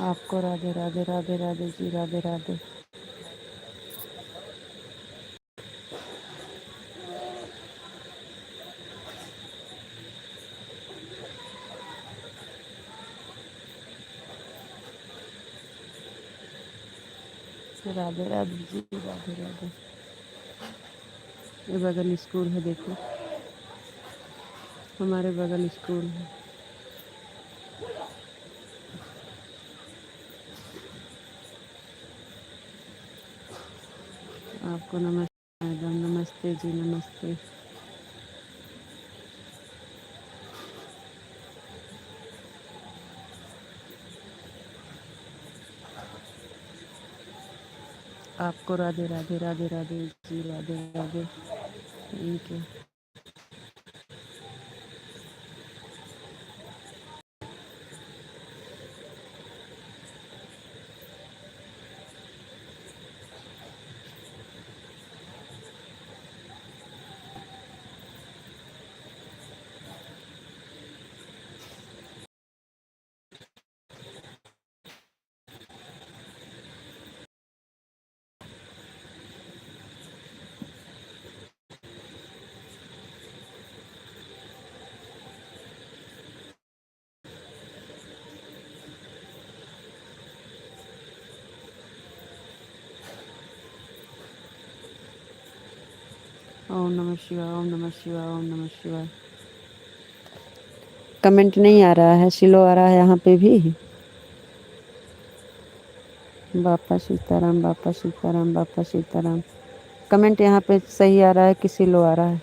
आपको राधे राधे राधे राधे जी, राधे राधे। राधे राधे जी, राधे राधे। ये बगल स्कूल है, देखो हमारे बगल स्कूल है। आपको नमस्ते मैडम, नमस्ते जी, नमस्ते। आपको राधे राधे राधे राधे जी, राधे राधे। Thank you. ओम नमः शिवाय, ओम नमः शिवाय, ओम नमः शिवाय। कमेंट नहीं आ रहा है, स्लो आ रहा है यहाँ पे भी। बापा सीताराम, बापा सीताराम, बापा सीताराम। कमेंट यहाँ पे सही आ रहा है कि स्लो आ रहा है?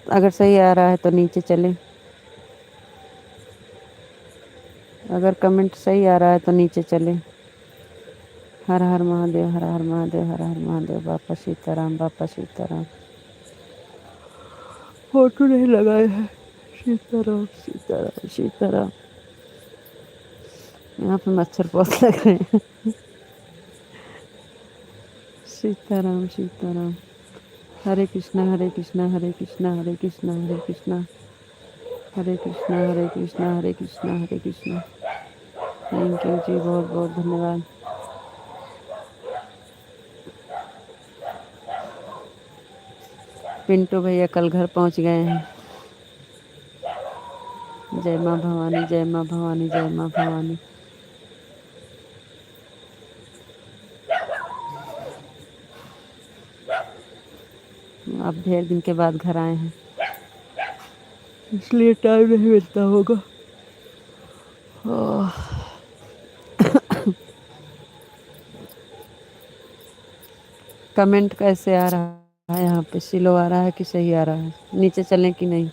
अगर सही आ रहा है तो नीचे चलें। अगर कमेंट सही आ रहा है तो नीचे चलें। हर हर महादेव, हर हर महादेव, हर हर महादेव। बापा सीताराम, बापा सीताराम। फोटो नहीं लगाए हैं। सीताराम सीताराम सीताराम। यहाँ पे मच्छर बहुत लग रहे हैं। सीताराम सीताराम। हरे कृष्णा, हरे कृष्णा, हरे कृष्णा, हरे कृष्णा, हरे कृष्णा, हरे कृष्णा, हरे कृष्णा, हरे कृष्णा, हरे कृष्णा। थैंक यू जी, बहुत बहुत धन्यवाद। पिंटू भैया कल घर पहुंच गए हैं। जय माँ भवानी, जय माँ भवानी, जय माँ भवानी। अब ढेर दिन के बाद घर आए हैं, इसलिए टाइम नहीं मिलता होगा। कमेंट कैसे आ रहा है यहाँ पे? स्लो आ रहा है कि सही आ रहा है? नीचे चलें कि नहीं?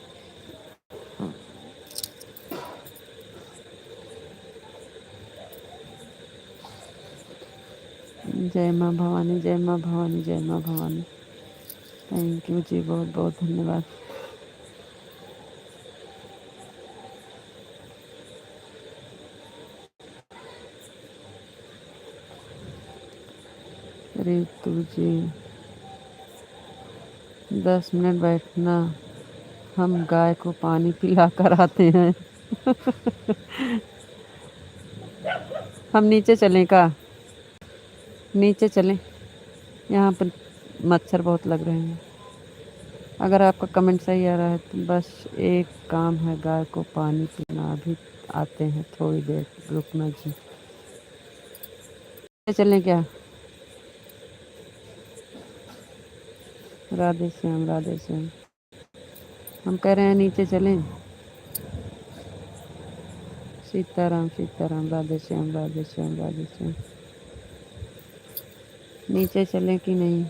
जय माँ भवानी, जय माँ भवानी, जय माँ भवानी। थैंक यू जी, बहुत बहुत धन्यवाद। रितु जी, 10 मिनट बैठना, हम गाय को पानी पिला कर आते हैं। हम नीचे चलें का? नीचे चलें, यहाँ पर मच्छर बहुत लग रहे हैं। अगर आपका कमेंट सही आ रहा है तो बस एक काम है, गाय को पानी पिलाना। अभी आते हैं, थोड़ी देर रुकना जी। चलें क्या? राधे श्याम, राधे श्याम। हम कह रहे हैं नीचे चलें। सीताराम सीताराम, राधे श्याम, राधे श्याम, राधे श्याम। नीचे चलें कि नहीं?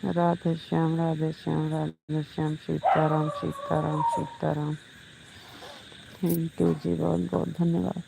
राधे श्याम, राधे श्याम, राधे श्याम। सीताराम, सीताराम, सीताराम। थैंक यू जी, बहुत बहुत धन्यवाद।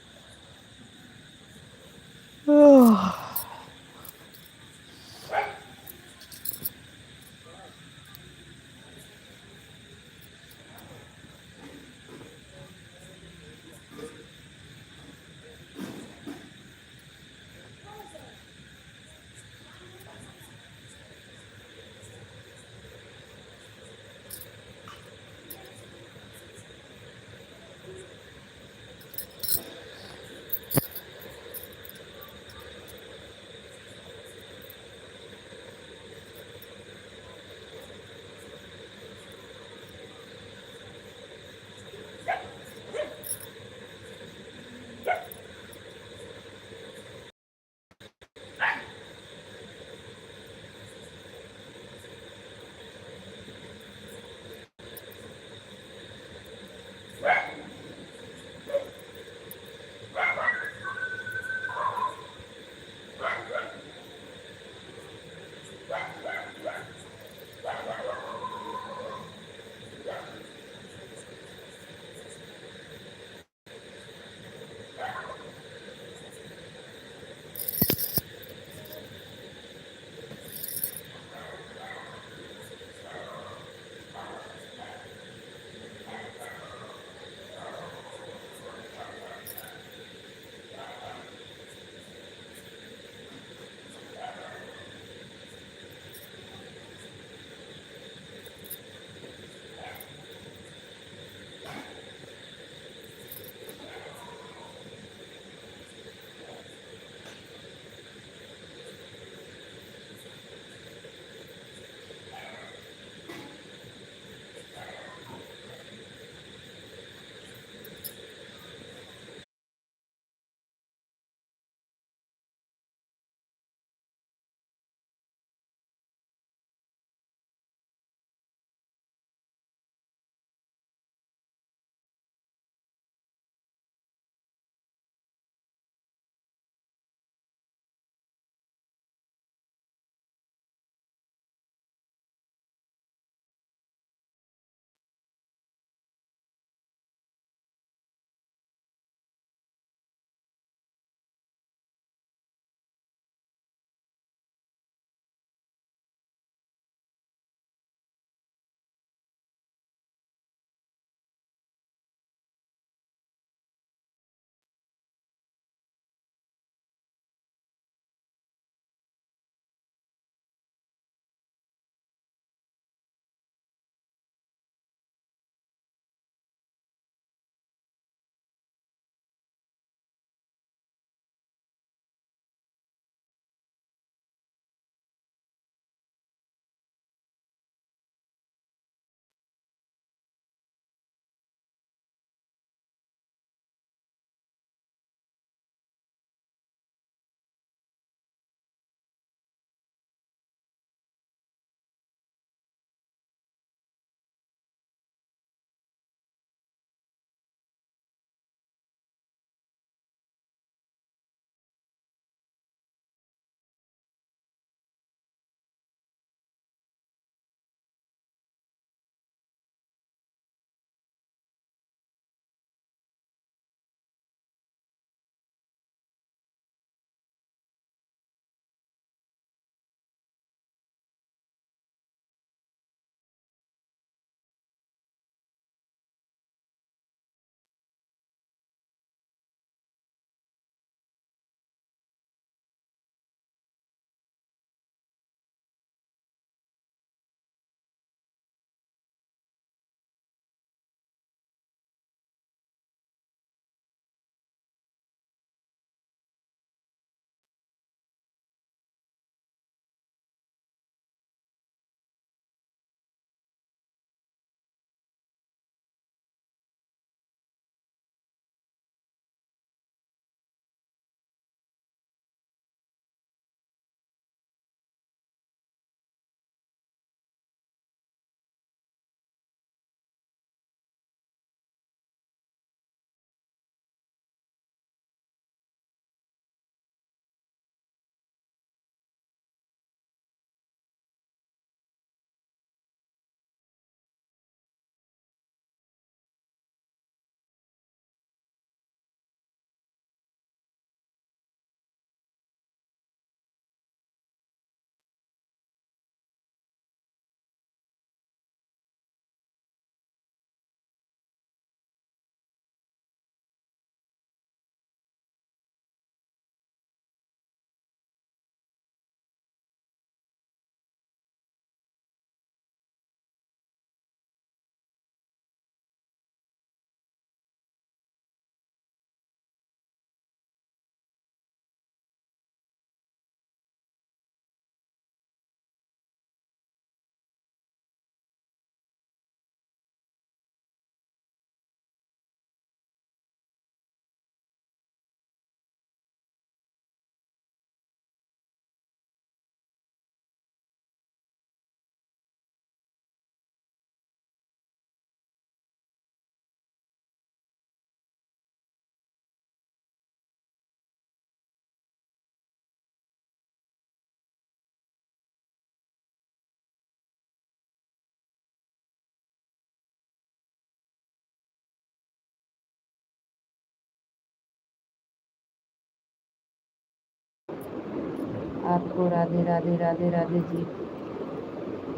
आपको राधे राधे राधे राधे जी।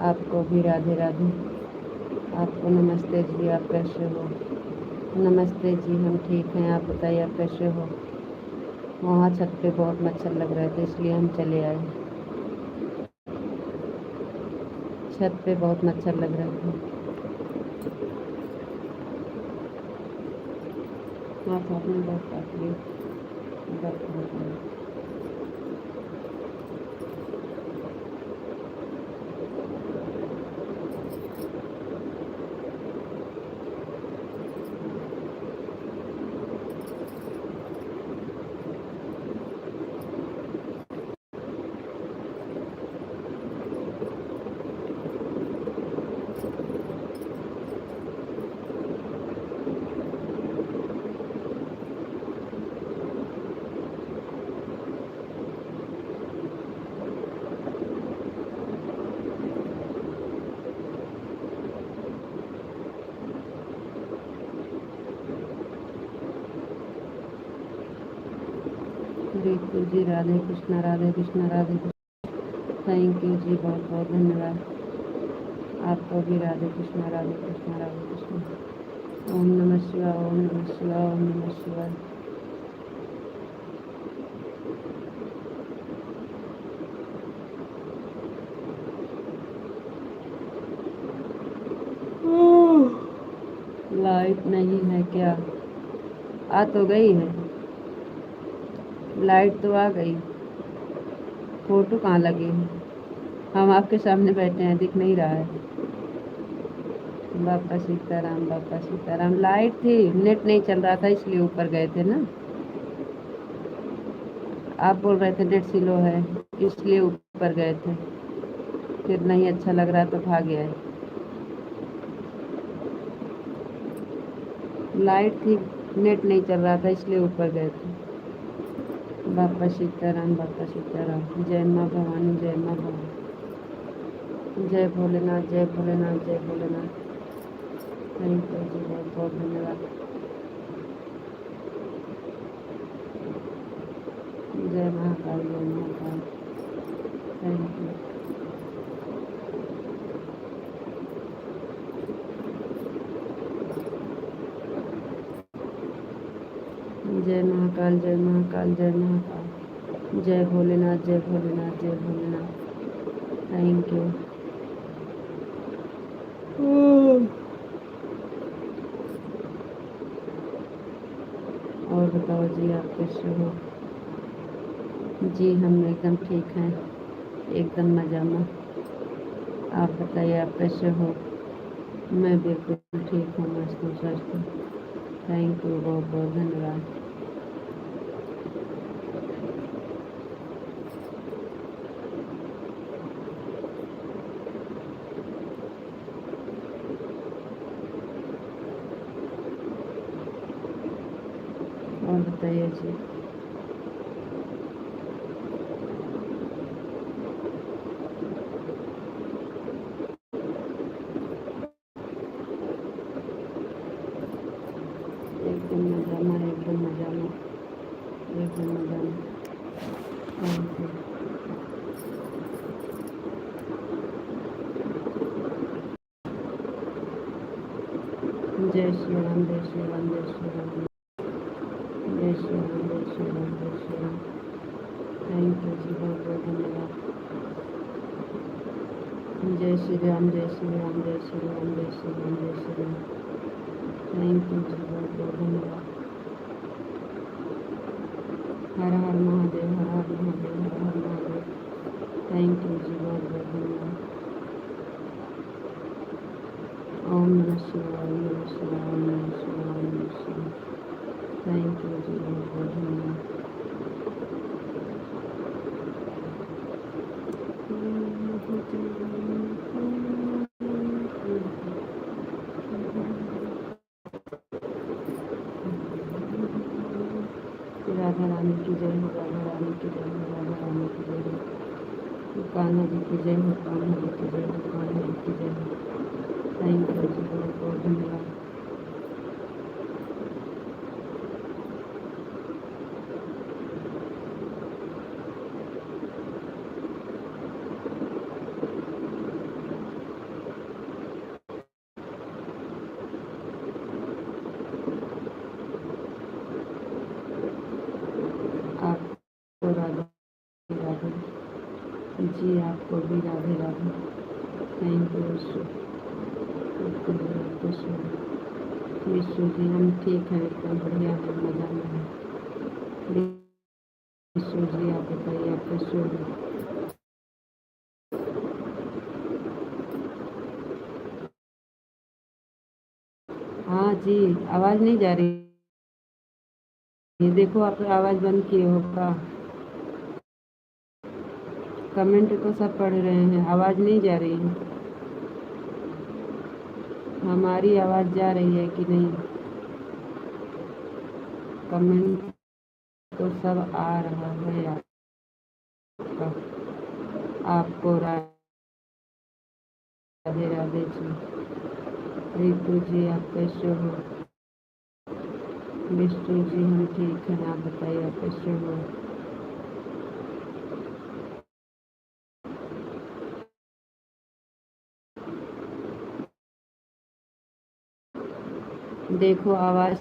आपको भी राधे राधे। आपको नमस्ते जी, आप कैसे हो? नमस्ते जी, हम ठीक हैं, आप बताइए आप कैसे हो? वहाँ छत पे बहुत मच्छर लग रहे थे इसलिए हम चले आए। छत पे बहुत मच्छर लग रहे थे। हाँ, तो आपने बहुत काट ली। दर्द होता है। रितु जी राधे कृष्णा राधे कृष्णा राधे कृष्णा। थैंक यू जी, बहुत बहुत धन्यवाद। आपको भी राधे कृष्णा राधे कृष्णा राधे कृष्णा। ओम नमः शिवाय, ओम नमः शिवाय, ओम नमः शिवाय। लाइट नहीं है क्या? आ तो गई है, लाइट तो आ गई। फोटो कहाँ लगी है? हम आपके सामने बैठे हैं, दिख नहीं रहा है। बापा सीताराम, बापा सीताराम। लाइट थी, नेट नहीं चल रहा था इसलिए ऊपर गए थे ना। आप बोल रहे थे नेट स्लो है इसलिए ऊपर गए थे, फिर नहीं अच्छा लग रहा तो भाग गए। लाइट थी, नेट नहीं चल रहा था इसलिए ऊपर गए थे। बापा सीताराम, बापा सीताराम। जय माँ भवानी, जय माँ भवानी। जय भोलेनाथ, जय भोलेनाथ, जय भोलेनाथ। थैंक यू जी, बहुत बहुत धन्यवाद। जय महाकाल, जय महाकाल। Thank you. जय महाकाल, जय महाकाल, जय महाकाल। जय भोलेनाथ, जय भोलेनाथ, जय भोलेनाथ। Thank you. और बताओ जी, आप कैसे हो? जी हम एकदम ठीक हैं, एकदम मजा में। आप बताइए आप कैसे हो? मैं बिल्कुल ठीक हूँ, मस्त हूँ, स्वस्थ हूँ। थैंक यू, बहुत बहुत धन्यवाद। और बताइए जी। एकदम मजा में, एकदम मजा में, एकदम मजा में। Thank you. जय श्री राम, जय श्री राम, जय श्री राम, जय श्री राम, जय श्री राम, जय श्री राम। थैंक यू जी, बहुत बहुत धन्यवाद। जय श्री राम, जय श्री राम, जय श्री राम, जय श्री राम, जय श्री राम। थैंक यू जी, बहुत बहुत धन्यवाद। हर हर महादेव, हर हर महादेव, हर हर महादेव। थैंक यू जी, बहुत बहुत धन्यवाद। ओम नमः शिवाय, ओम नमः शिवाय, ओम नमः शिवाय, ओम नमः शिवाय। थैंक यू जी, बहुत बहुत धन्यवाद। राधा रानी की जय हो, राधा रानी की जय हो, राधा रानी की जय हो। कान्हा जी की जय हो, कान्हा जी की जय हो, कान्हा जी की जय हो। थैंक यू जी, बहुत बहुत धन्यवाद। आपको भी राधे राधे। Thank you Vishu. विशु जी हम ठीक हैं, एकदम बढ़िया है, मजा में है। विशु जी आप बताइए, आप कैसे हो? हाँ जी, आवाज़ नहीं जा रही है। देखो आप आवाज़ बंद किए हो का? कमेंट तो सब पढ़ रहे हैं, आवाज़ नहीं जा रही है। हमारी आवाज़ जा रही है कि नहीं? कमेंट तो सब आ रहा है आपका। आपको राधे राधे जी। रितु जी आप कैसे हो? विष्णु जी हम ठीक हैं, आप बताइए आप कैसे हो? देखो आवाज़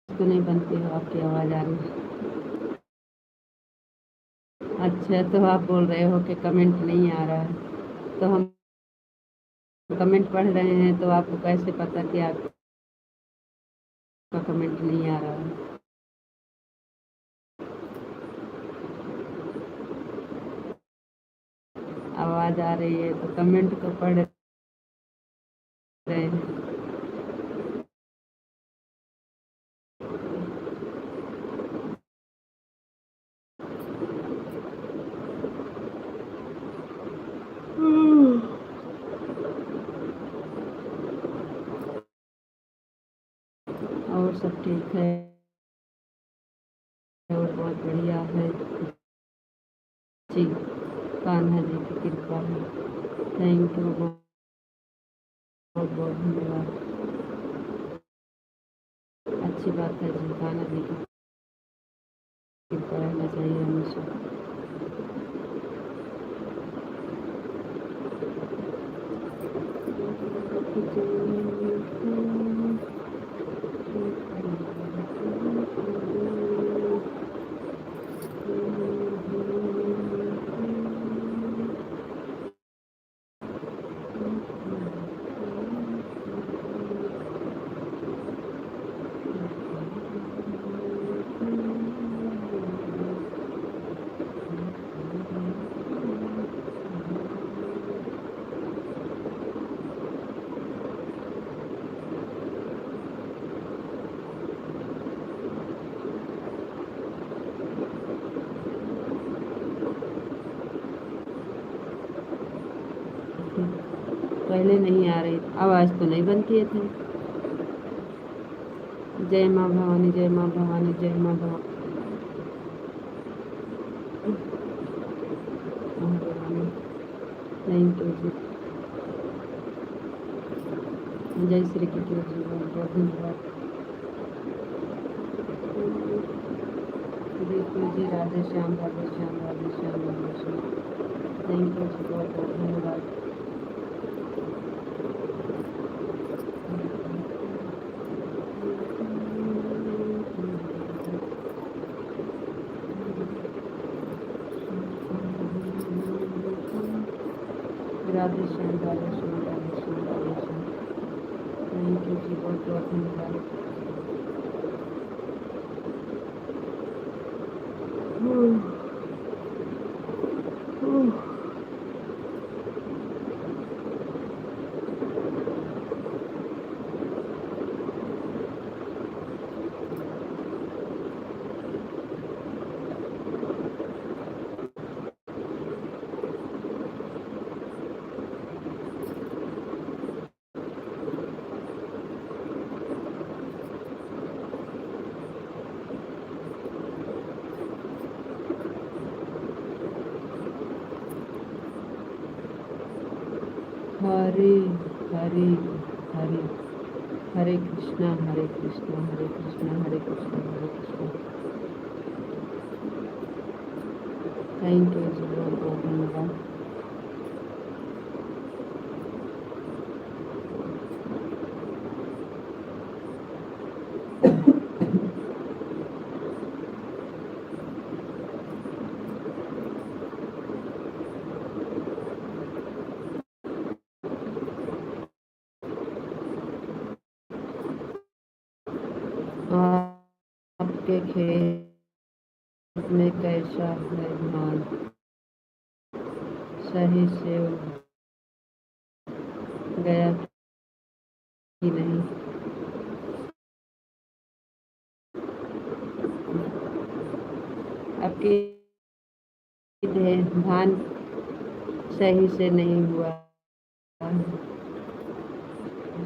तो नहीं बनती हो, आपकी आवाज़ आ रही है। अच्छा तो आप बोल रहे हो कि कमेंट नहीं आ रहा है, तो हम कमेंट पढ़ रहे हैं तो आपको कैसे पता कि आपका कमेंट नहीं आ रहा है? आवाज़ आ रही है तो कमेंट तो पढ़ रहे हैं। और सब ठीक है और बहुत बढ़िया है जी। कान्हा जी की कृपा है। थैंक यू, बहुत बहुत धन्यवाद। अच्छी बात है जी, कान्हा जी की कृपा रहना चाहिए हमेशा। पहले नहीं आ रही, आवाज़ तो नहीं बंद किए थे। जय माँ भवानी, जय माँ भवानी, जय माँ भवानी। थैंक यू जी। जय श्री कृष्ण जी, बहुत बहुत धन्यवाद। बिल्कुल जी, राधे श्याम राधे श्याम राधे श्याम राधे श्याम। थैंक यू जी, बहुत बहुत धन्यवाद। राधे श्याम राधे श्याम राधे श्याम राधे श्याम। थैंक यू जी, बहुत बहुत धन्यवाद। हरे हरे हरे, हरे कृष्णा हरे कृष्णा हरे कृष्णा हरे कृष्णा हरे कृष्णा। थैंक यू जी, बहुत बहुत धन्यवाद। आपके खेत में कैसा है धान, सही से उग गया कि नहीं? आपकी धान सही से नहीं हुआ,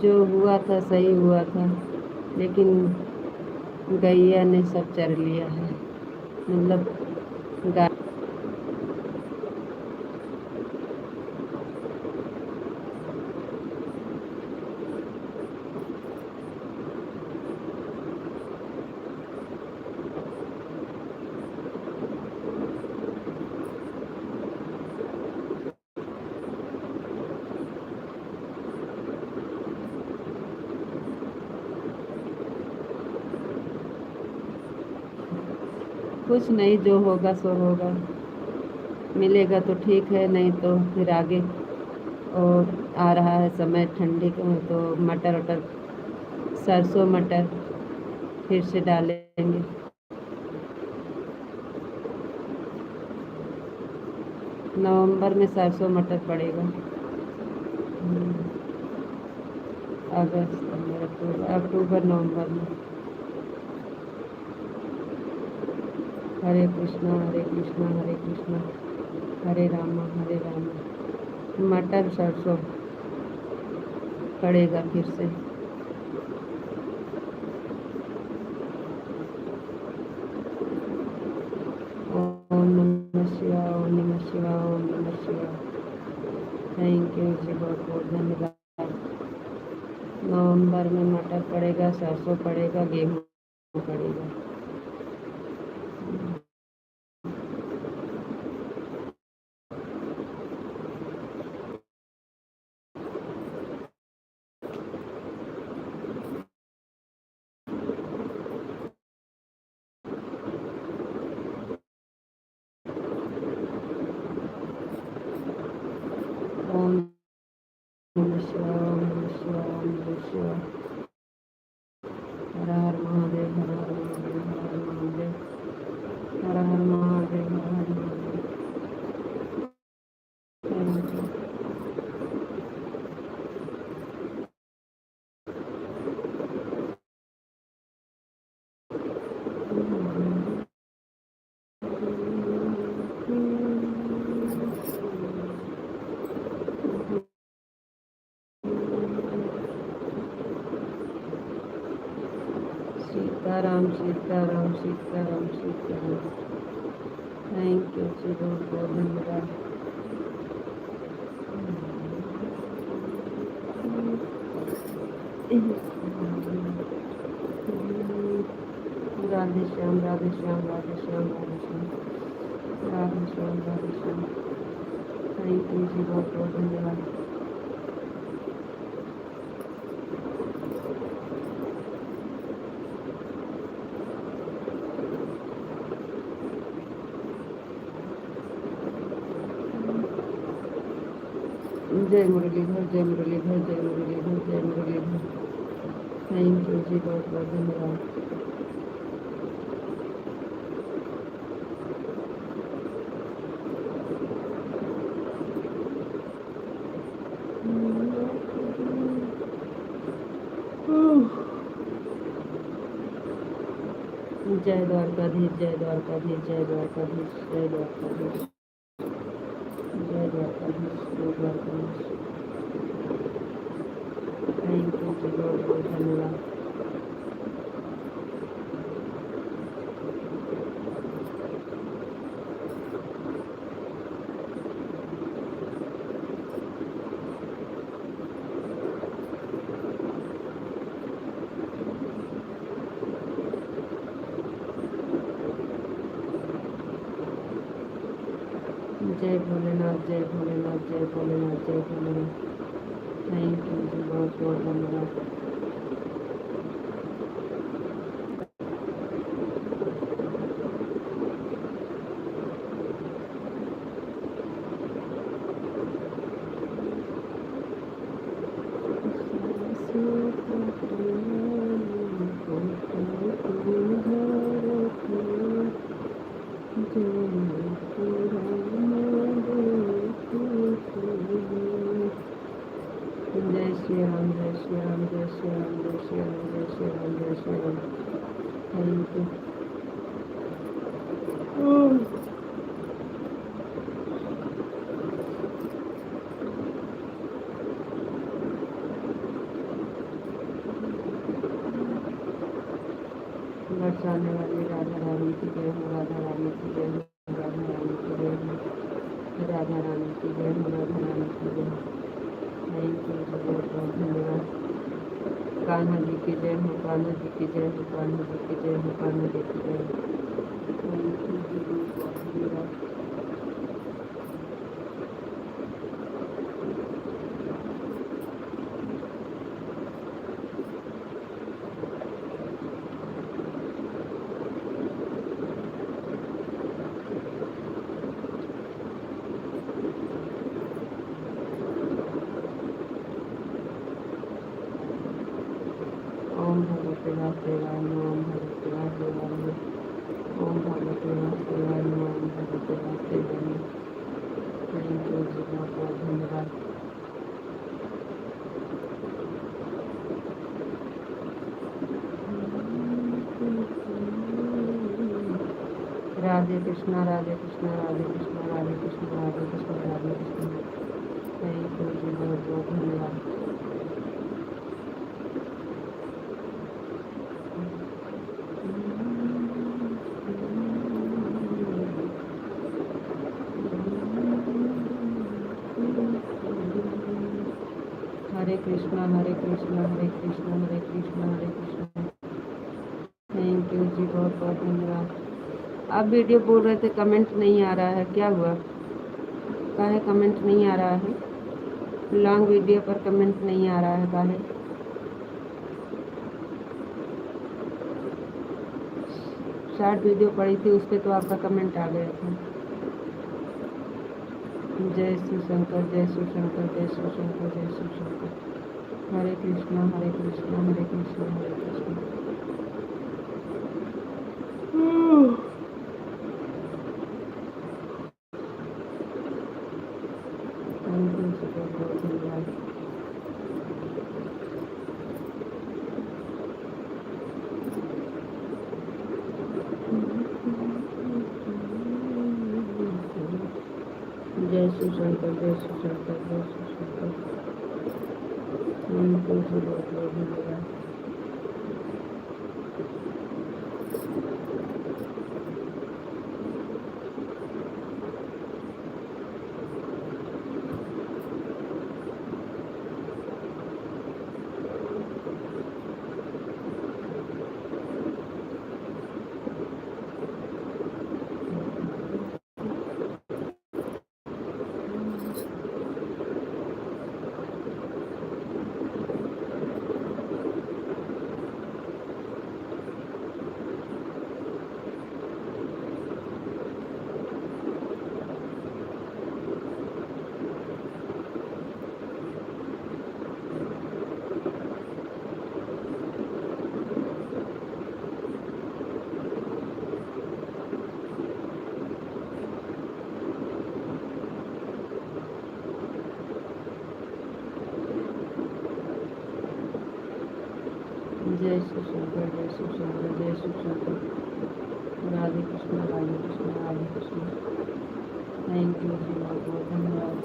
जो हुआ था सही हुआ था, लेकिन गैया ने सब चर लिया है। मतलब गाय कुछ नहीं, जो होगा सो होगा। मिलेगा तो ठीक है, नहीं तो फिर आगे और आ रहा है समय ठंडी का, तो मटर वटर, सरसों मटर फिर से डालेंगे। नवंबर में सरसों मटर पड़ेगा। अगस्त सितंबर अक्टूबर, अक्टूबर नवंबर में। हरे कृष्णा हरे कृष्णा हरे कृष्णा, हरे रामा मटर सरसों पड़ेगा फिर से। ओम नमः शिवाय, ओम नमः शिवाय, ओम नमः शिवाय। थैंक यू जी, बहुत बहुत धन्यवाद। नवंबर में मटर पड़ेगा, सरसों पड़ेगा, गेहूँ पड़ेगा। ओम नमः शिवाय, ओम नमः शिवाय, ओम नमः शिवाय। Har Har Mahadev, Har Har Mahadev, Har Har Mahadev, Har Har Mahadev, Har Har Mahadev. Thank you. Sitaram Sitaram Sitaram Sitaram. Thank you ji, बहुत बहुत धन्यवाद। राधे श्याम राधे श्याम राधे श्याम राधे श्याम राधे श्याम राधे श्याम। थैंक यू जी, बहुत बहुत धन्यवाद। जय मुरलीधर, जय मुरलीधर, जय मुरलीधर, जय मुरलीधर। थैंक यू जी, बहुत बहुत धन्यवाद। जय द्वारकाधीश, जय द्वारकाधीश, जय द्वारकाधीश, जय द्वारकाधीश, जय द्वारकाधीश, जय द्वारकाधीश। थैंक यू जी, बहुत बहुत धन्यवाद। जय भोलेनाथ, जय भोलेनाथ, जय भोलेनाथ, जय भोलेनाथ। थैंक यू जी, बहुत बहुत धन्यवाद। जय श्री राम, जय श्री राम, जय श्री राम, जय श्री राम, जय श्री राम। Thank you. बरसाने वाली राधा रानी की जय हो, राधा रानी की जय हो, राधा रानी की जय हो, राधा रानी की जय हो, राधा रानी की जय हो। थैंक यू जी, बहुत बहुत धन्यवाद। कान्हा जी की जय हो, कान्हा जी की जय हो, कान्हा जी की जय हो, कान्हा जी की जय हो। थैंक यू जी, बहुत बहुत धन्यवाद। ओम भगवते वासुदेवाय नमः, ओम भगवते वासुदेवाय नमः, ओम भगवते वासुदेवाय नमः, ओम भगवते वासुदेवाय नमः। थैंक यू जी, बहुत बहुत धन्यवाद। राधे कृष्णा, राधे कृष्णा, राधे कृष्णा, राधे कृष्णा, राधे कृष्णा, राधे कृष्णा। थैंक यू जी, बहुत बहुत धन्यवाद। हरे कृष्णा, हरे कृष्णा, हरे कृष्णा, हरे कृष्णा, हरे कृष्णा। थैंक यू जी, बहुत बहुत धन्यवाद। आप वीडियो बोल रहे थे, कमेंट नहीं आ रहा है, क्या हुआ? काहे कमेंट नहीं आ रहा है? लॉन्ग वीडियो पर कमेंट नहीं आ रहा है, काहे? शॉर्ट वीडियो पड़ी थी, उस पर तो आपका कमेंट आ गया था। जय शिव शंकर, जय शिव शंकर, जय शिव शंकर, जय शिव शंकर। हरे कृष्णा, हरे कृष्णा, हरे कृष्णा, हरे कृष्णा। थैंक यू जी, बहुत बहुत धन्यवाद। जय शिव शंकर, जय शिव शंकर, जय शिव शंकर। थैंक यू जी, बहुत बहुत धन्यवाद। जय शिव शंकर, जय शिव शंकर, जय शिव शंकर। राधे कृष्णा, राधे कृष्णा, राधे कृष्णा। थैंक यू जी, बहुत बहुत धन्यवाद।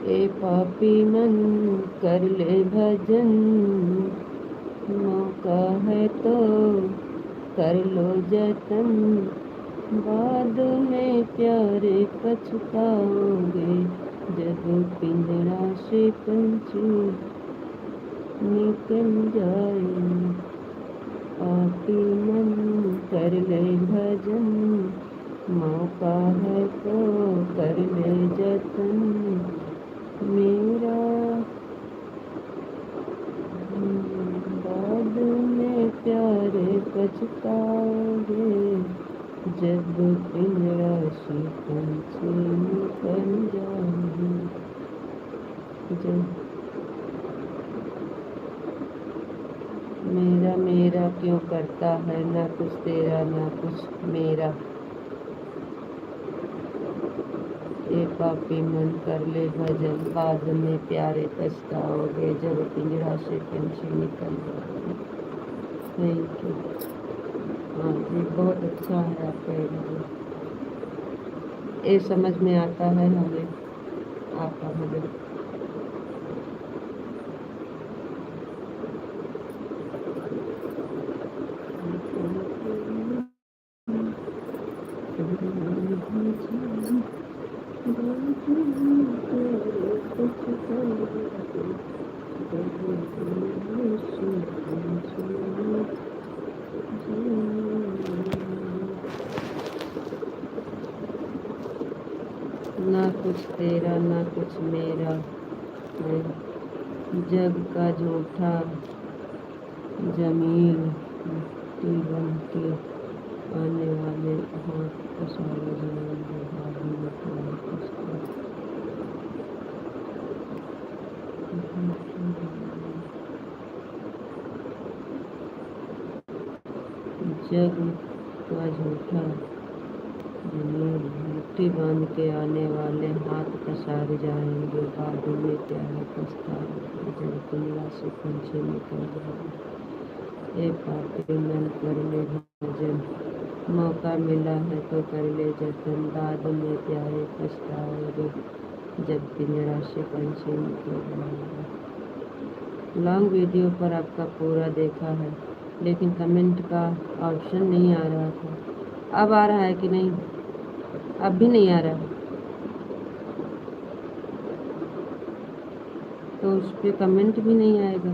ए पापी मन कर ले भजन, मौका है तो कर लो जतन, बाद में प्यारे पछताओगे, जब पिंजरा से पंछी निकल जाए। पापी मन कर ले भजन, मौका है तो कर ले जतन, मेरा बाद में प्यारे पछताओगे, जब पिंजरा से पंछी निकल जाए। मेरा क्यों करता है, ना कुछ तेरा ना कुछ मेरा। ए पापी मन कर ले भजन, बाद में प्यारे पछताओगे जब पिंजरा से पंछी निकल जाओगे। Thank you. हाँ जी, बहुत अच्छा है आपका ये भजन। ये समझ में आता है हमें आपका भजन। ना कुछ तेरा ना कुछ मेरा है, जग का झूठा जमीन मिट्टी बन के आने वाले हाथ पसारे जाएंगे, बाद में प्यारे पछताओगे। जग का झूठा जमीन मिट्टी बांध के आने वाले हाथ पसारे जाएंगे, बाद में प्यारे पछताओगे जब पिंजरा से पंछी निकल जाएंगे। ए पापी मन कर ले भजन, मौका मिला है तो कर ले जतन, बाद में प्यारे पछताओगे जब पिंजरा से पंछी निकल जाएंगे। लॉन्ग वीडियो पर आपका पूरा देखा है, लेकिन कमेंट का ऑप्शन नहीं आ रहा था। अब आ रहा है कि नहीं? अब भी नहीं आ रहा है तो उस पर कमेंट भी नहीं आएगा।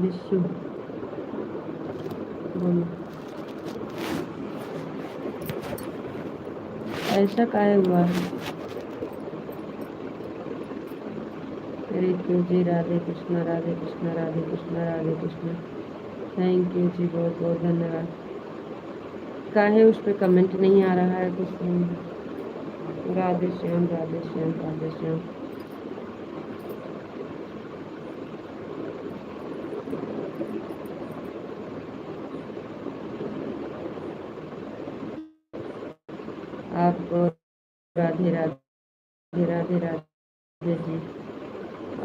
विश्व बोलो, ऐसा काहे हुआ है? रितु जी राधे कृष्णा राधे कृष्णा राधे कृष्णा राधे कृष्णा। थैंक यू जी, बहुत बहुत धन्यवाद। काहे उस पर कमेंट नहीं आ रहा है कुछ नहीं। राधे श्याम राधे श्याम राधे श्याम। आपको राधे राधे राधे राधे जी,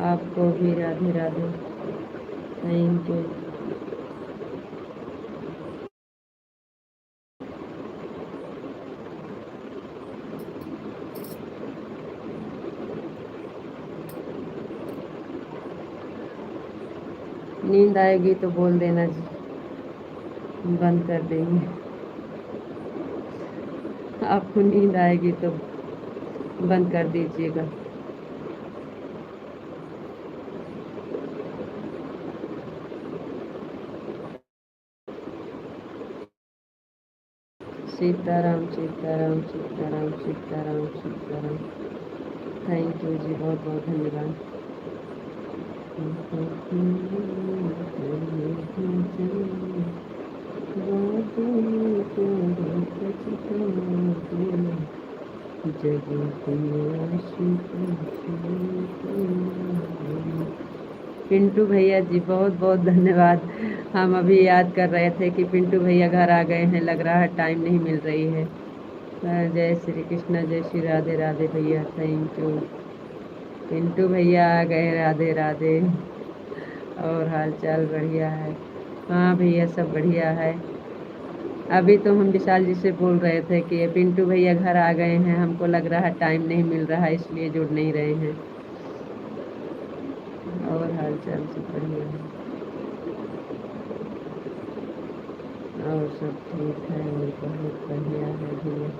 आपको भी राधे राधे। Thank you. नींद आएगी तो बोल देना जी, बंद कर देंगे। आपको नींद आएगी तो बंद कर दीजिएगा। सीताराम सीताराम सीताराम सीताराम सीताराम। थैंक यू जी, बहुत बहुत धन्यवाद। पिंटू भैया जी, बहुत बहुत धन्यवाद। हम अभी याद कर रहे थे कि पिंटू भैया घर आ गए हैं, लग रहा है टाइम नहीं मिल रही है। जय श्री कृष्णा, जय श्री राधे राधे भैया। Thank you. पिंटू भैया आ गए, राधे राधे। और हाल चाल बढ़िया है? हाँ भैया, सब बढ़िया है। अभी तो हम विशाल जी से बोल रहे थे कि पिंटू भैया घर आ गए हैं, हमको लग रहा है टाइम नहीं मिल रहा है, इसलिए जुड़ नहीं रहे हैं। और हाल चाल सब बढ़िया है, और सब ठीक है, और बहुत बढ़िया है भैया।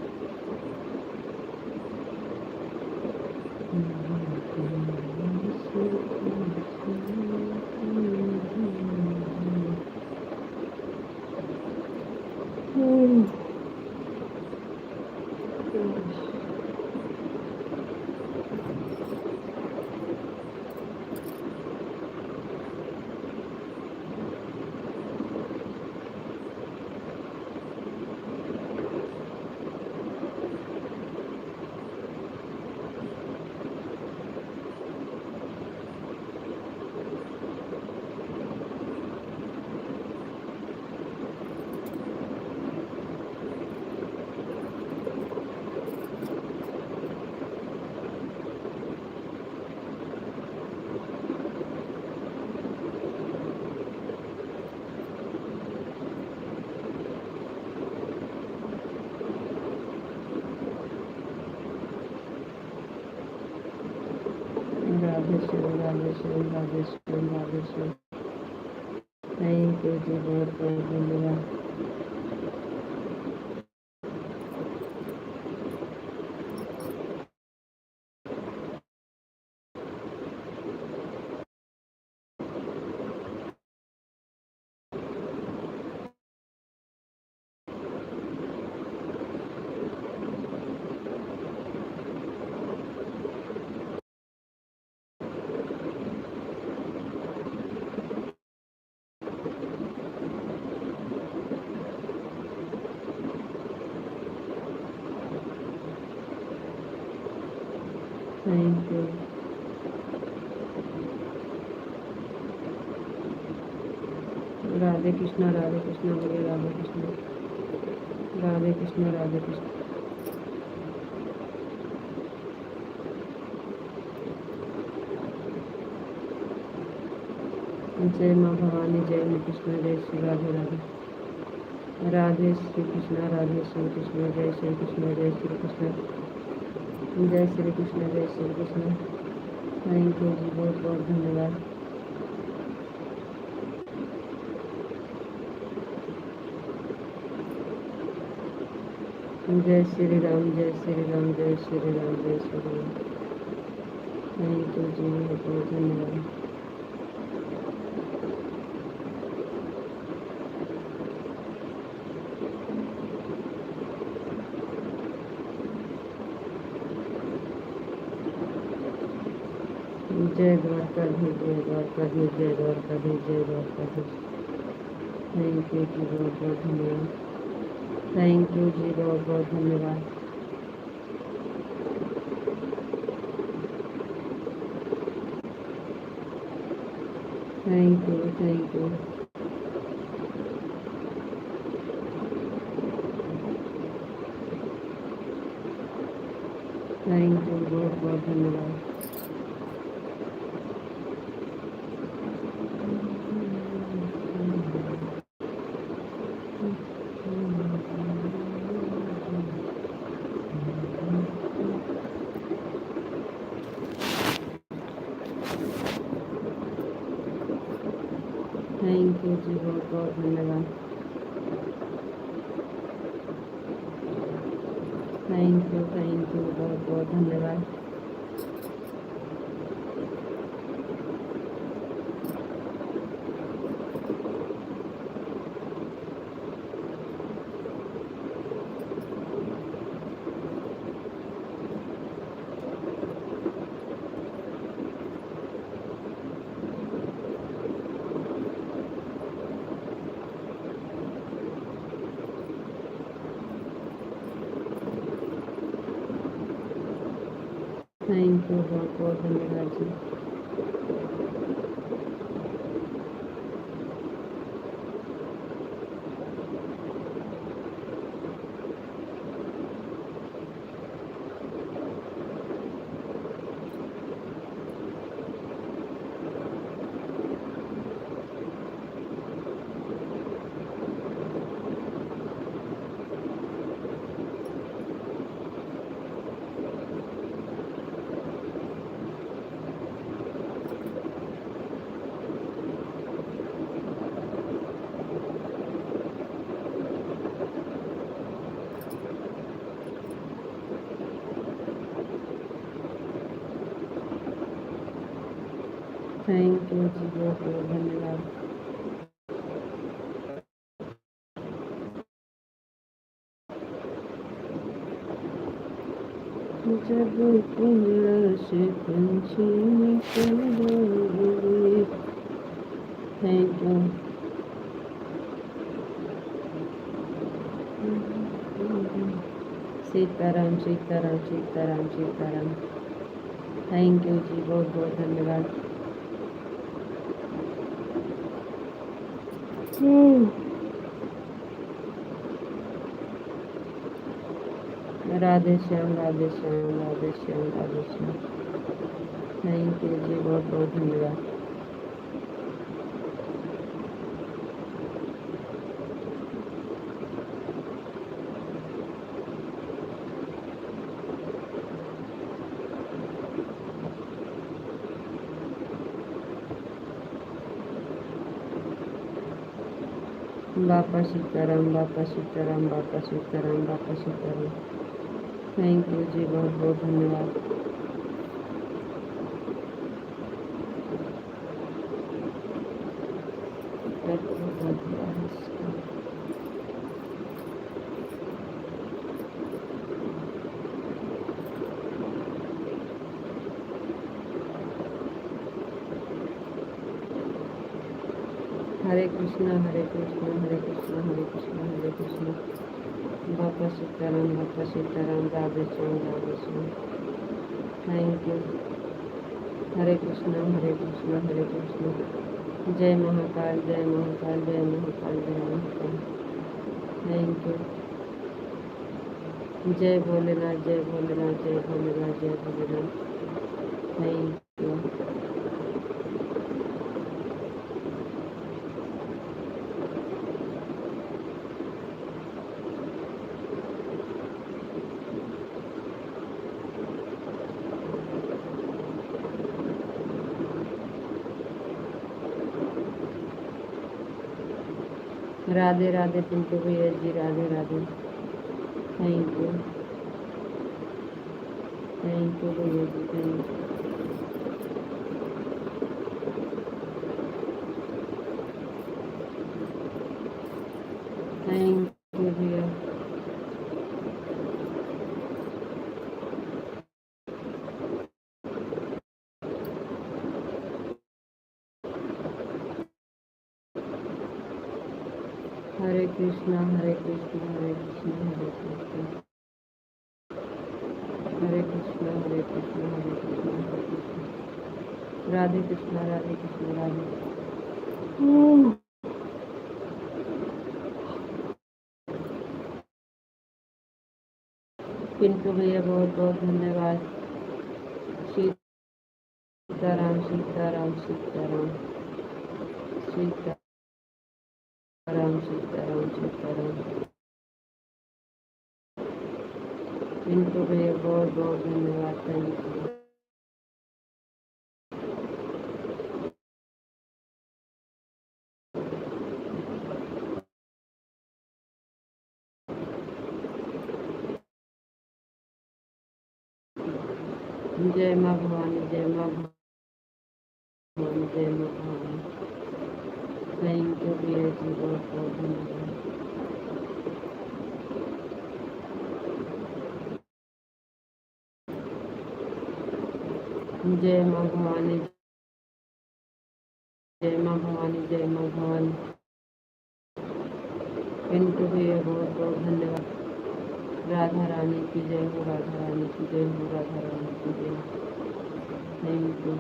राधे श्याम राधे श्याम राधे श्याम राधे श्याम। थैंक यू जी, बहुत बहुत धन्यवाद। Thank you. राधे कृष्णा बोलिए राधे कृष्णा राधे कृष्णा राधे कृष्णा। जय माँ भवानी, जय श्री कृष्ण, जय श्री राधे राधे। राधे श्री कृष्ण, राधे श्री कृष्ण, जय श्री कृष्ण, जय श्री कृष्ण, जय श्री कृष्ण, जय श्री कृष्ण। थैंक यू जी, बहुत बहुत धन्यवाद। जय श्री राम, जय श्री राम, जय श्री राम, जय श्री राम। थैंक यू जी, बहुत बहुत धन्यवाद। जय द्वारकाधीश, जय द्वारकाधीश, जय द्वारकाधीश, जय द्वारकाधीश। थैंक यू जी, बहुत बहुत धन्यवाद। थैंक यू जी, बहुत बहुत धन्यवाद। Thank you, thank you. Thank you, बहुत बहुत धन्यवाद। थैंक यू जी, बहुत बहुत धन्यवाद। थैंक यू, बहुत बहुत धन्यवाद। थैंक यू, बहुत बहुत धन्यवाद जी। थैंक यू जी, बहुत बहुत धन्यवाद। जब पिंजरा से पंछी निकल गए। Thank you. Sitaram Sitaram Sitaram Sitaram. Thank you ji, बहुत बहुत धन्यवाद। राधे श्याम राधे श्याम राधे श्याम राधे श्याम। थैंक यू जी, बहुत बहुत धन्यवाद। बापा सीताराम, बापा सीताराम, बापा सीताराम, बापा सीताराम। थैंक यू जी, बहुत बहुत धन्यवाद। हरे कृष्णा, हरे कृष्णा, हरे कृष्णा, हरे कृष्णा, हरे कृष्णा। बापा सीताराम, बापा सीताराम, राधे श्याम, राधे श्याम। Thank you. हरे कृष्णा, हरे कृष्णा, हरे कृष्णा। जय महाकाल, जय महाकाल, जय महाकाल, जय महाकाल। Thank you. जय भोलेनाथ, जय भोलेनाथ, जय भोलेनाथ, जय भोलेनाथ। Thank you. राधे राधे पिंटू भैया ji, Radhe Radhe. Thank you, thank you भैया ji, thank you. Thank you भैया। हरे कृष्णा, हरे कृष्णा, हरे कृष्णा, हरे कृष्णा, हरे कृष्णा, हरे कृष्णा, हरे कृष्णा, हरे कृष्णा। राधे कृष्णा, राधे कृष्णा, राधे। पिंटू भैया बहुत बहुत धन्यवाद। सीताराम, सीताराम, सीताराम, सीताराम, सीताराम, सीताराम। पिंटू भैया बहुत बहुत धन्यवाद। Thank you. जय माँ भवानी, जय माँ भवानी, जय माँ भवानी। थैंक यू भैया जी, बहुत बहुत धन्यवाद। जय माँ भवानी, जय माँ भवानी, जय माँ भवानी। पिंटू भैया बहुत बहुत धन्यवाद। राधा रानी की जय हो, राधा रानी की जय हो, राधा रानी की जय हो। Thank you.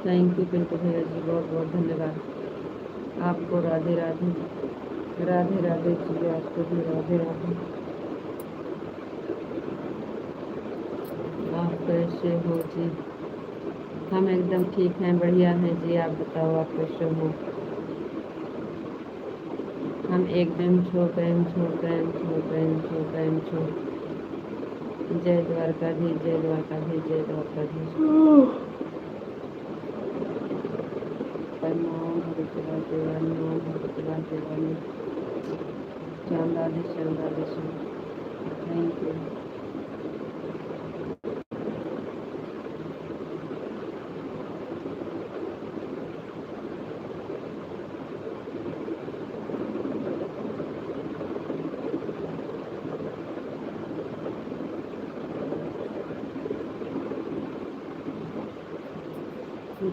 Thank you Pintu भैया जी, बहुत बहुत धन्यवाद। आपको राधे राधे, राधे राधे जी, आपको भी राधे राधे। आप कैसे हो जी? हम एकदम ठीक हैं, बढ़िया हैं जी। आप बताओ, आप कैसे हो? हम एकदम छो कैम छो कैम छो कैम छो कैम छो। जय द्वारकाधीश, जय द्वारकाधीश, जय द्वारकाधीश। नाम भगत वासुदेवाय, नाम भगत वासुदेवाय। श्याम राधे, श्याम राधे श्याम। Thank you.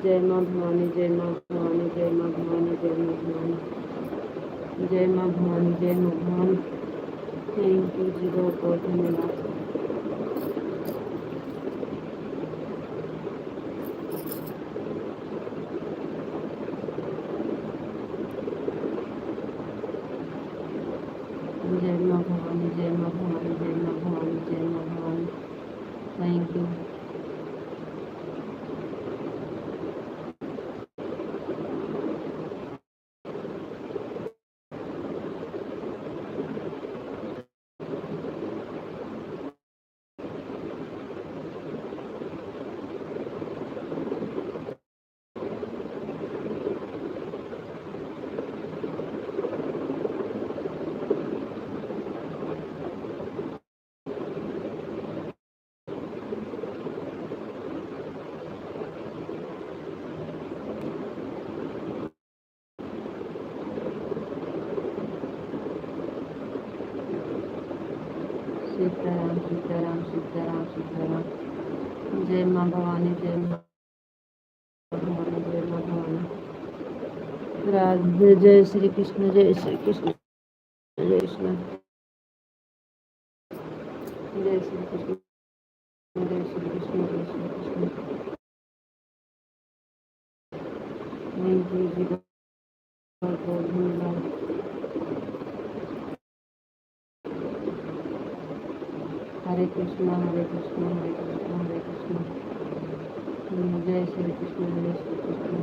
जय माँ भवानी, जय माँ भवानी, जय माँ भवानी, जय माँ भवानी, जय माँ भवानी, जय माँ भवानी। थैंक यू जी, बहुत बहुत धन्यवाद। जय माँ भवानी, जय माँ भवानी, जय माँ भवानी, जय माँ भवानी। Thank you. सीताराम सीताराम सीताराम सीताराम। जय माँ भवानी, जय माँ भवानी, जय माँ भवानी। राधे, जय श्री कृष्ण, जय श्री कृष्ण, जय कृष्ण, जय श्री कृष्ण, जय श्री कृष्ण, जय श्री कृष्ण। थैंक यू जी, बहुत बहुत धन्यवाद। हरे कृष्णा हरे कृष्णा हरे कृष्णा हरे कृष्णा। जय श्री कृष्ण, जय श्री कृष्ण।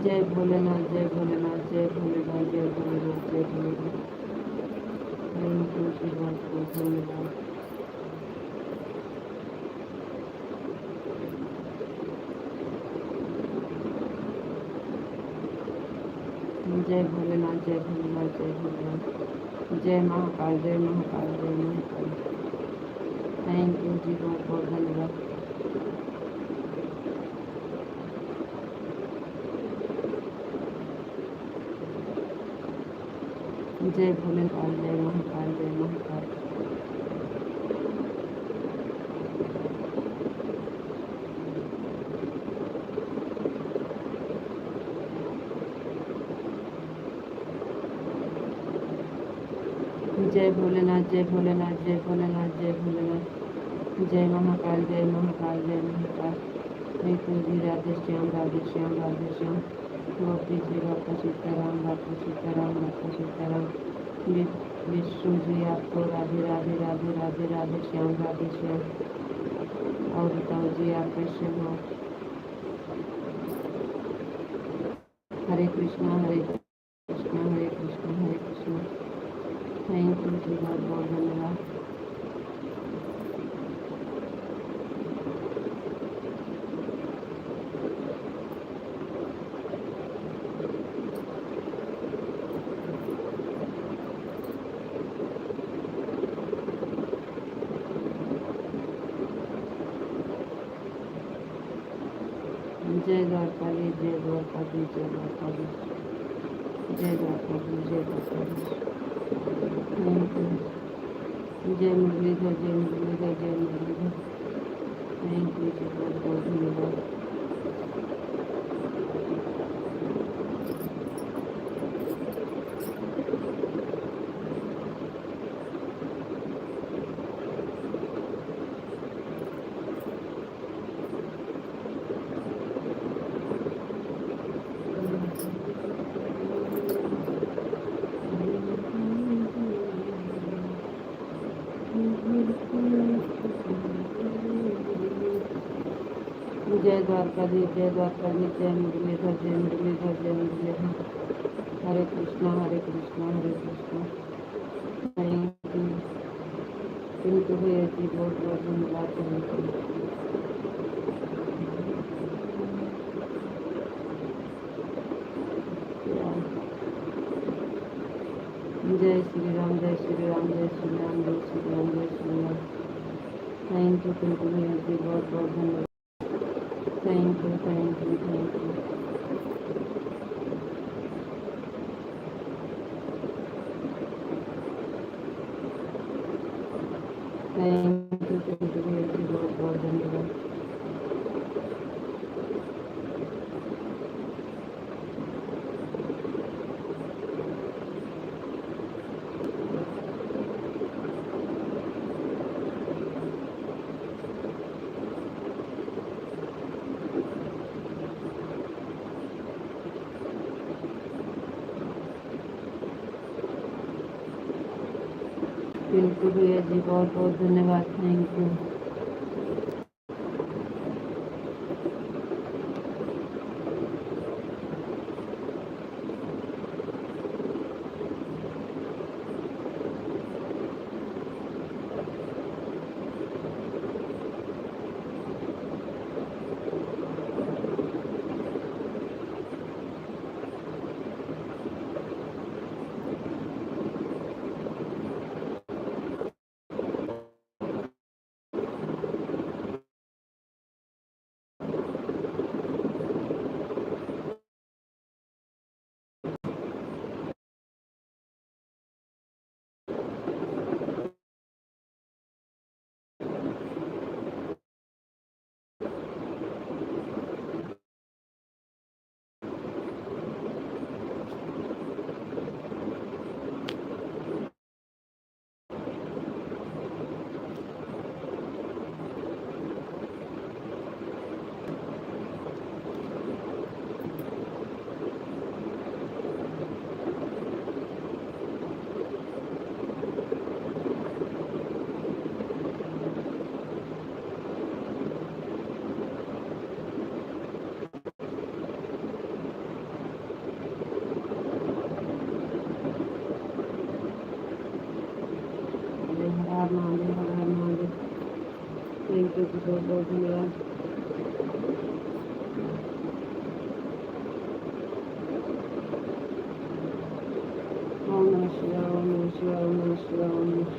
जय भोलेनाथ, जय भोलेनाथ, जय भोलेनाथ, जय भोलेनाथ, जय भोलेनाथ। थैंक यू जी, बहुत बहुत धन्यवाद। जय भोलेनाथ, जय भोलेनाथ, जय भोलेनाथ। जय महाकाल, जय महाकाल, जय महाकाल। थैंक यू जी, बहुत बहुत धन्यवाद। जय भोलेनाथ, जय महाकाल, जय महाकाल। जय भोलेनाथ, जय भोलेनाथ, जय भोलेनाथ, जय भोलेनाथ। जय महाकाल, जय महाकाल, जय महाकाल। जय तुलसी, राधे श्याम, राधे श्याम, राधे श्याम। गोपी जी, बापा सीताराम, बापा सीताराम, बापा सीताराम। विष्णु जी, आपको राधे राधे राधे राधे राधे श्याम, राधे श्याम। और बताओ जी, आप कैसे हो? हरे कृष्णा हरे कृष्णा हरे कृष्णा हरे कृष्णा। थैंक यू जी, बहुत बहुत धन्यवाद। जय द्वारकाधीश, जय द्वारकाधीश, जय द्वारकाधीश, जय द्वारकाधीश, जय द्वारकाधीश। Thank you. जय मुरलीधर, जय मुरलीधर, जय मुरलीधर। थैंक यू जी, बहुत बहुत धन्यवाद। जय द्वारकाधीश, जय द्वारकाधीश, जय मुरलीधर, जय मुरलीधर, जय मुरलीधर। हरे कृष्णा हरे कृष्णा हरे कृष्णा। Thank you. पिंटू भैया जी, बहुत बहुत धन्यवाद। Thank you. जय श्री राम, जय श्री राम, जय श्री राम, जय श्री राम, जय श्री राम। थैंक यू पिंटू भैया जी, बहुत बहुत धन्यवाद। Thank you, thank you, thank you. Thank you Pintu भैया जी, बहुत बहुत धन्यवाद। पिंटू भैया जी, बहुत बहुत धन्यवाद। Thank you.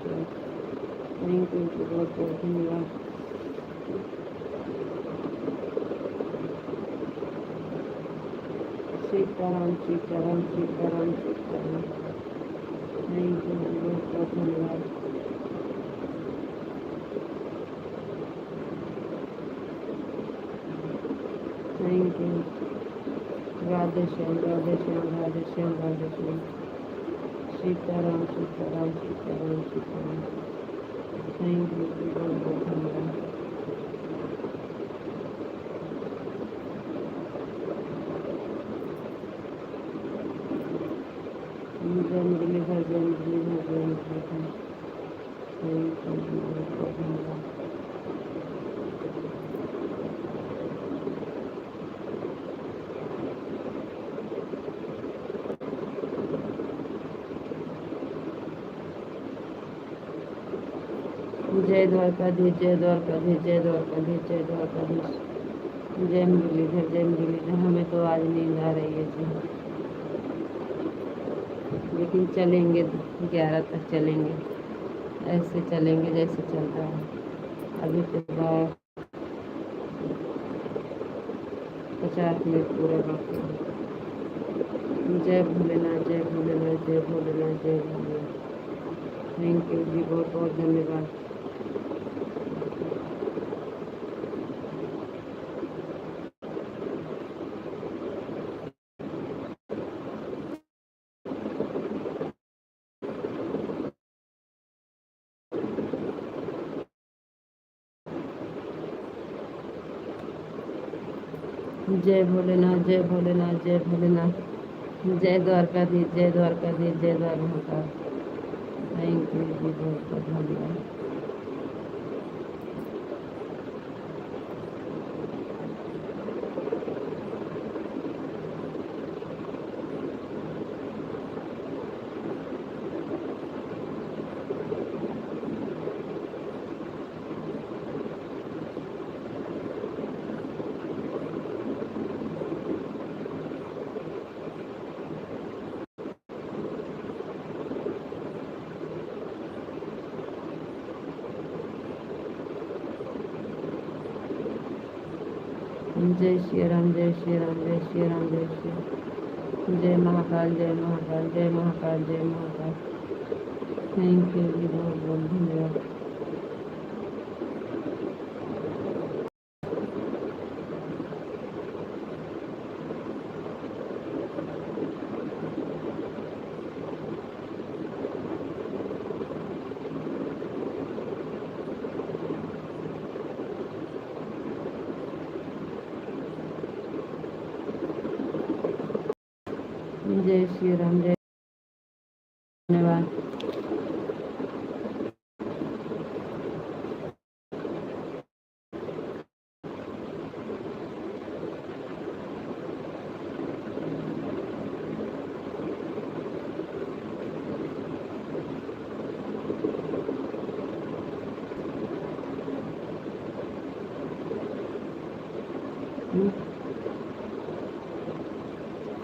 Radheshwar. Thank you ji, बहुत बहुत धन्यवाद। सीताराम सीताराम सीताराम सीताराम। थैंक यू जी, बहुत बहुत धन्यवाद। Thank you. Radhe Shyam Radhe Shyam Radhe Shyam Radhe Shyam. Sitaram Sitaram Sitaram Sitaram. Thank you ji, बहुत बहुत धन्यवाद। जय मुरलीधर जय मुरलीधर जय मुरलीधर। थैंक यू जी, बहुत बहुत धन्यवाद। जय द्वारकाधीश जय द्वारकाधीश जय द्वारकाधीश जय द्वारकाधीश। जय मुरलीधर जय मुरलीधर। हमें तो आज नींद आ रही है जी, लेकिन चलेंगे, 11 तक चलेंगे। ऐसे चलेंगे जैसे चल रहा है अभी तो। 50 मिनट पूरे बाकी हैं। जय भोलेनाथ जय भोलेनाथ जय भोलेनाथ जय भोलेनाथ। थैंक यू जी, बहुत बहुत धन्यवाद। जय भोलेनाथ जय भोलेनाथ जय भोलेनाथ। जय द्वारकाधीश जय द्वारकाधीश जय द्वारकाधीश। थैंक यू जी, बहुत बहुत धन्यवाद। जय श्री राम जय श्री राम जय श्री राम जय श्री। जय महाकाल जय महाकाल जय महाकाल जय महाकाल। थैंक यू जी, बहुत बहुत धन्यवाद। जय श्री राम जय धन्यवाद।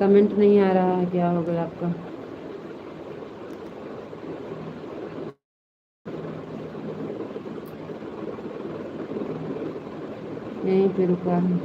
कमेंट नहीं आ रहा है, क्या हो गया आपका? यहीं पे रुका है।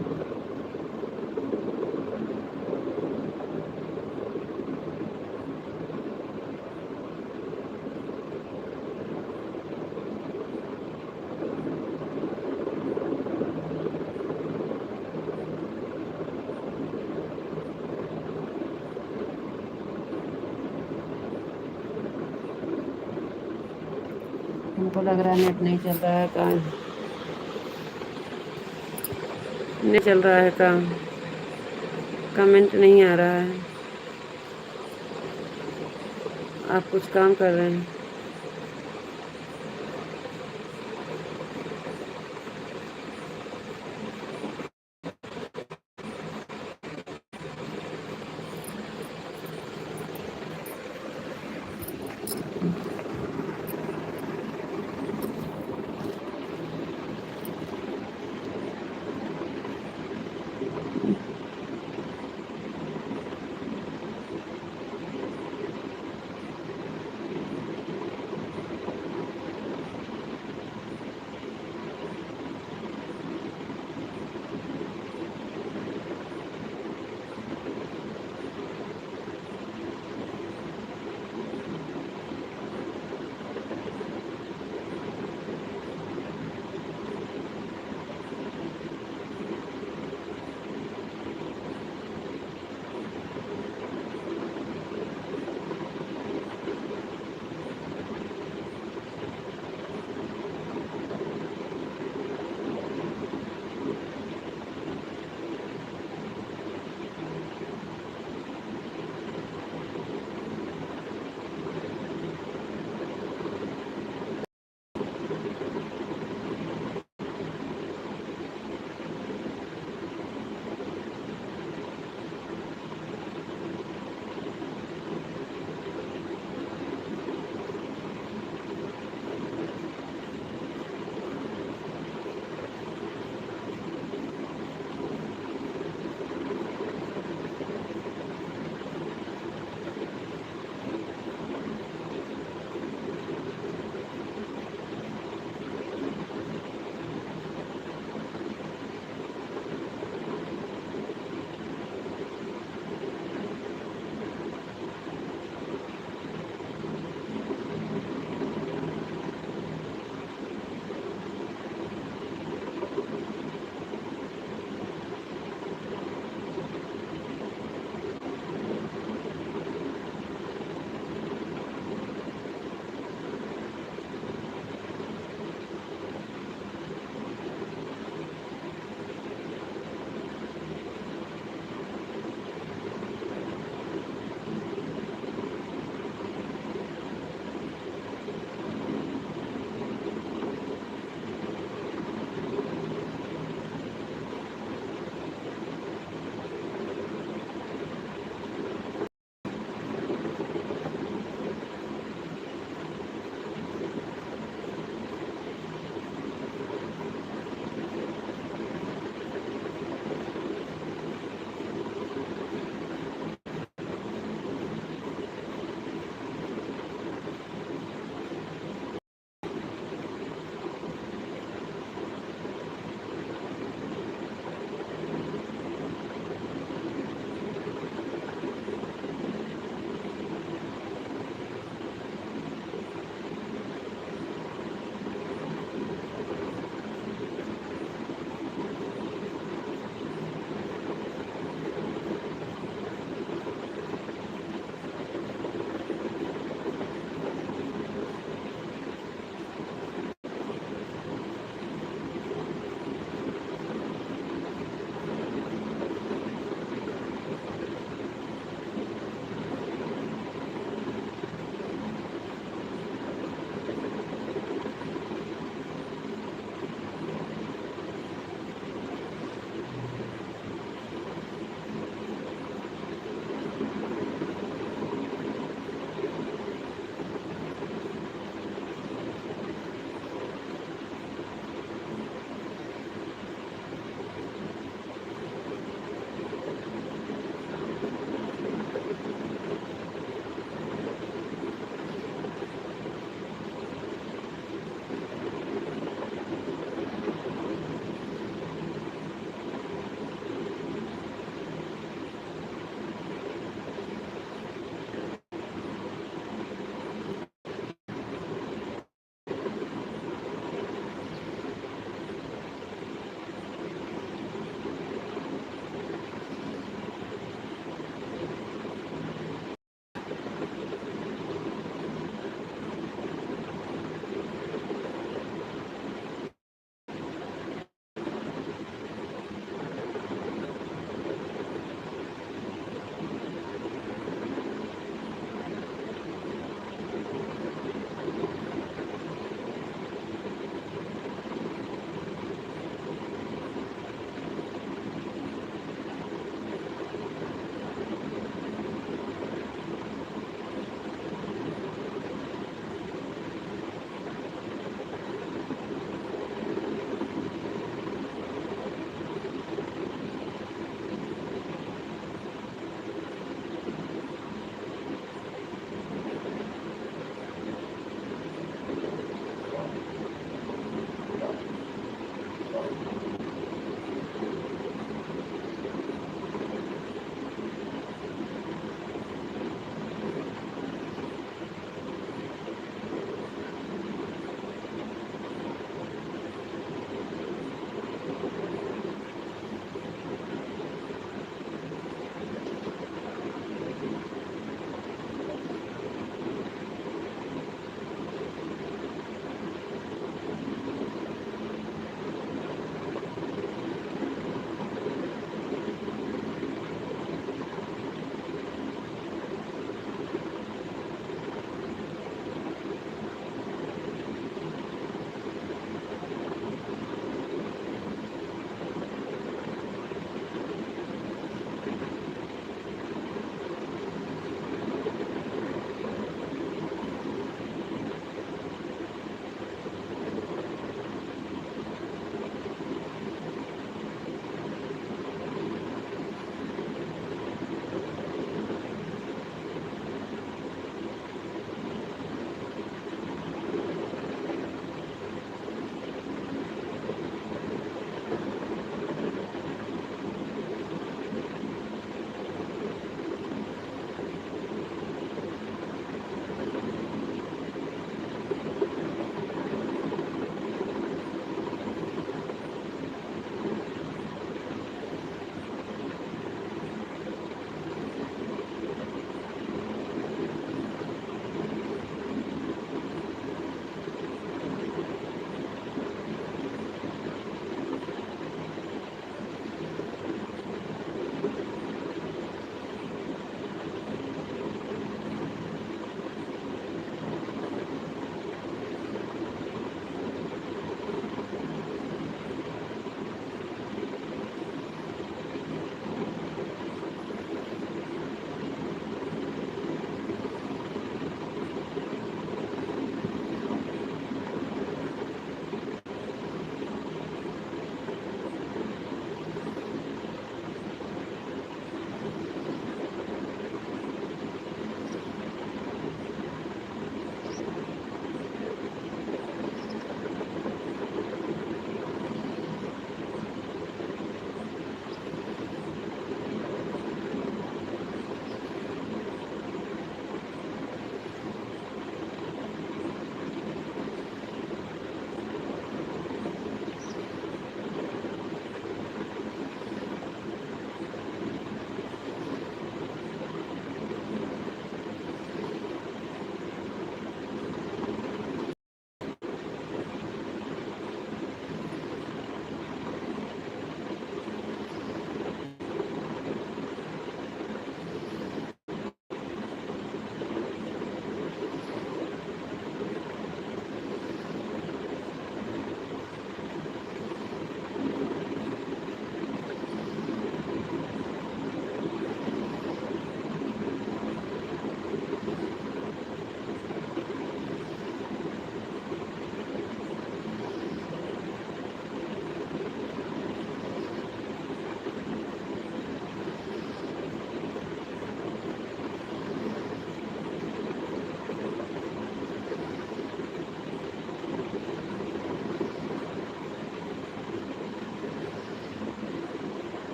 हमको लग रहा है नेट नहीं चल रहा है काम, नहीं चल रहा है काम, कमेंट नहीं आ रहा है। आप कुछ काम कर रहे हैं?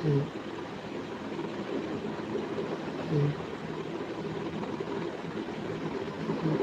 हम्म, हम्म, हम्म,